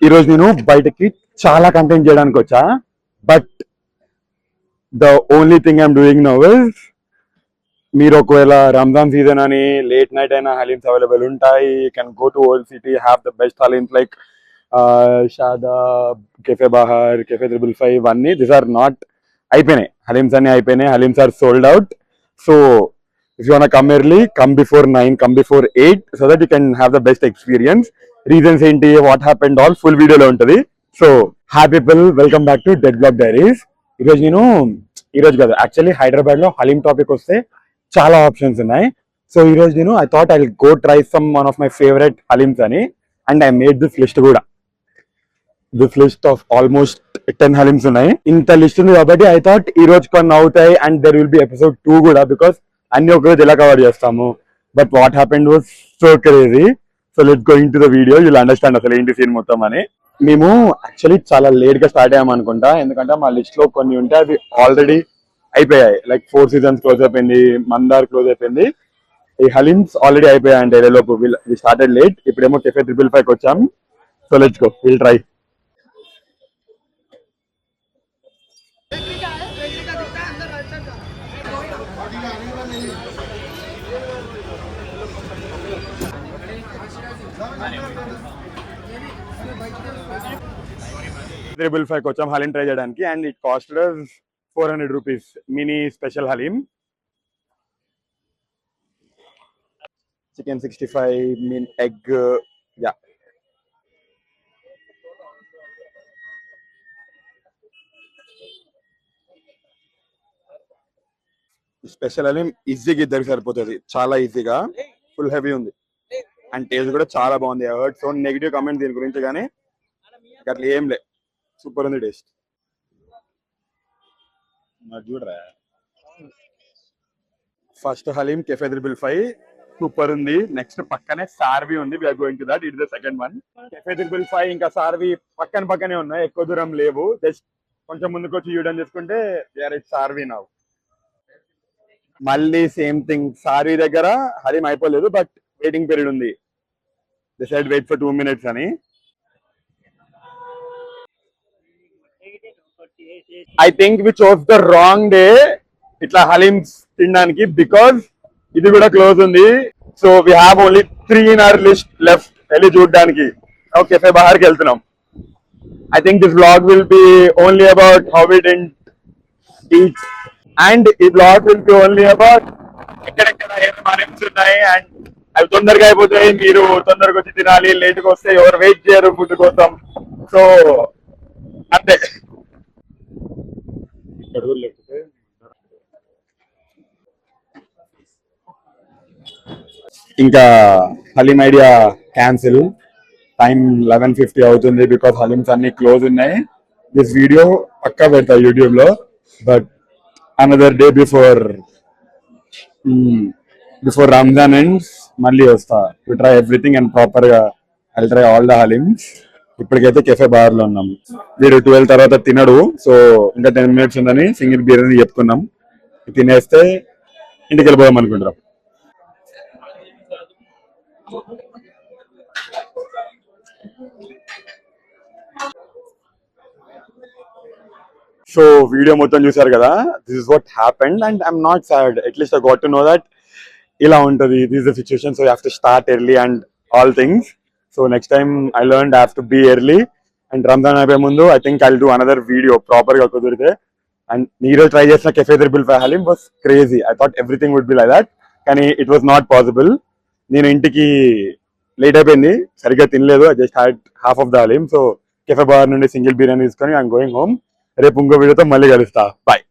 ఈ రోజు నేను బయటకి చాలా కంటెంట్ చేయడానికి వచ్చా. But the only thing I'm doing now is, మీరు ఒకవేళ రంజాన్ సీజన్ అని లేట్ నైట్ అయినా హలీమ్స్ అవైలబుల్ ఉంటాయి. You can go to old city, have the best haleems like Shadab, cafe Bahar, cafe 555 ఇవన్నీ దిస్ ఆర్ నాట్ అయిపోయినాయి. హలీమ్స్ అన్ని అయిపోయినాయి. Haleems are sold out. So if you wanna come early, come before 9, come before 8, so that you can have the best experience. Reasons ఏంటి, what happened, all full video లో ఉంటుంది. So hi people, welcome back to dead blog diaries. ఈరోజు కాదు, actually Hyderabad లో haleem topic వస్తే చాలా options ఉన్నాయి. So ఈరోజు నేను I thought I will go try some one of my favourite haleems అని, and I made this list కూడా. This list of almost 10 haleems ఉన్నాయి. ఇంత లిస్ట్ ఉంది కాబట్టి ఐ థాట్ ఈ రోజు కొన్ని అవుతాయి, and there will be episode 2 కూడా, బికాస్ అన్ని ఒక రోజు ఎలా కవర్ చేస్తాము. But what happened was so crazy. So let's going to the video, you'll understand అసలు ఏంటి సీన్ మొత్తం అని. మేము యాక్చువల్లీ చాలా లేట్ గా స్టార్ట్ అయ్యామనుకుంటా, ఎందుకంటే మా లిస్ట్ లో కొన్ని ఉంటే అవి ఆల్రెడీ అయిపోయాయి. లైక్ 4 సీజన్స్ క్లోజ్ అయిపోయింది, మందార్ క్లోజ్ అయిపోయింది, ఈ హలీమ్స్ ఆల్రెడీ అయిపోయాయి. అంటే లోపు వి స్టార్టెడ్ లేట్. ఇప్పుడేమో కెఫే 555 వచ్చాం. So let's go, will try. Triple 5 వచ్చాం హలీం ట్రై చేయడానికి, and it cost 400 rupees mini special haleem. Chicken 65, mean egg, yeah. Special haleem ఈజీగా ఇద్దరికి సరిపోతుంది, చాలా ఈజీగా. ఫుల్ హెవీ ఉంది అండ్ టేస్ట్ కూడా చాలా బాగుంది. I heard so negative comment దీని గురించి, కానీ అట్లా ఏం లే, సూపర్ ఉంది టేస్ట్. చూడరా, ఫస్ట్ హలీం కెఫే 555 సూపర్ ఉంది. నెక్స్ట్ పక్కనే సార్వి ఉంది, we're going to that. It the second one. Cafe 555 ఇంకా సార్వి పక్కనే ఉన్నాయి, ఎక్కువ దూరం లేవు. జస్ట్ కొంచెం ముందుకు వచ్చి యూటర్న్ చేసుకుంటే వీఆర్ ఎట్ సార్వి నౌ. మళ్ళీ సేమ్ థింగ్, సార్వి దగ్గర హలీం అయిపోలేదు, బట్ వెయిటింగ్ పీరియడ్ ఉంది. They side wait for 2 minutes అని. I think we chose the wrong day ఇట్లా హలీమ్స్ తినడానికి, బికాస్ ఇది కూడా క్లోజ్ ఉంది. So we have only 3 in our list left వెళ్ళి చూడడానికి. కెఫే బహార్కి వెళ్తున్నాం. I think this blog will be only about how we didn't eat, and ఈ blog will be only about ఎక్కడెక్కడ ఏం హలీమ్స్ ఉన్నాయి, అండ్ అవి తొందరగా అయిపోతాయి. మీరు తొందరగా వచ్చి తినాలి, లేట్గా వస్తే ఎవరు వెయిట్ చేయరు ఫుడ్ కోసం. సో అంతే. ఇంకా హలీం ఐడియా క్యాన్సిల్. టైం 11:50 అవుతుంది, బికాస్ హలీమ్స్ అన్ని క్లోజ్ ఉన్నాయి. దిస్ వీడియో పక్కా పెడతా యూట్యూబ్ లో, but another day before Ramzan ends మళ్ళీ వస్తా to try everything, and proper గా I try all the haleems. ఇప్పటికైతే కెఫే బార్ లో ఉన్నాం. వీడు 12 తర్వాత తినడు, సో ఇంకా 10 minutes ఉందని సింగిల్ బిర్యానీ చెప్పుకున్నాం. తినేస్తే ఇంటికి వెళ్ళిపోదాం అనుకుంటాం. సో వీడియో మొత్తం చూసారు కదా, this is what happened, and I'm not sad. At least I got to know that ఇలా ఉంటుంది. This is the situation, so you have to start early and all things. So next time I learned I have to be early. And Ramzan అయిపోయే ముందు I think I'll do another video proper గా కుదిరితే. And ఈరోజు try చేసిన cafe 555 Haleem was crazy. I thought everything would be like that, కానీ it was not possible. నేను ఇంటికి late అయిపోయింది, సరిగ్గా తినలేదు. I just had half of the haleem. So cafe bar నుండి సింగిల్ బిర్యానీ తీసుకొని ఐఎమ్ గోయింగ్ హోమ్. రేపు ఇంకో వీడియోతో మళ్ళీ కలుస్తా. బాయ్.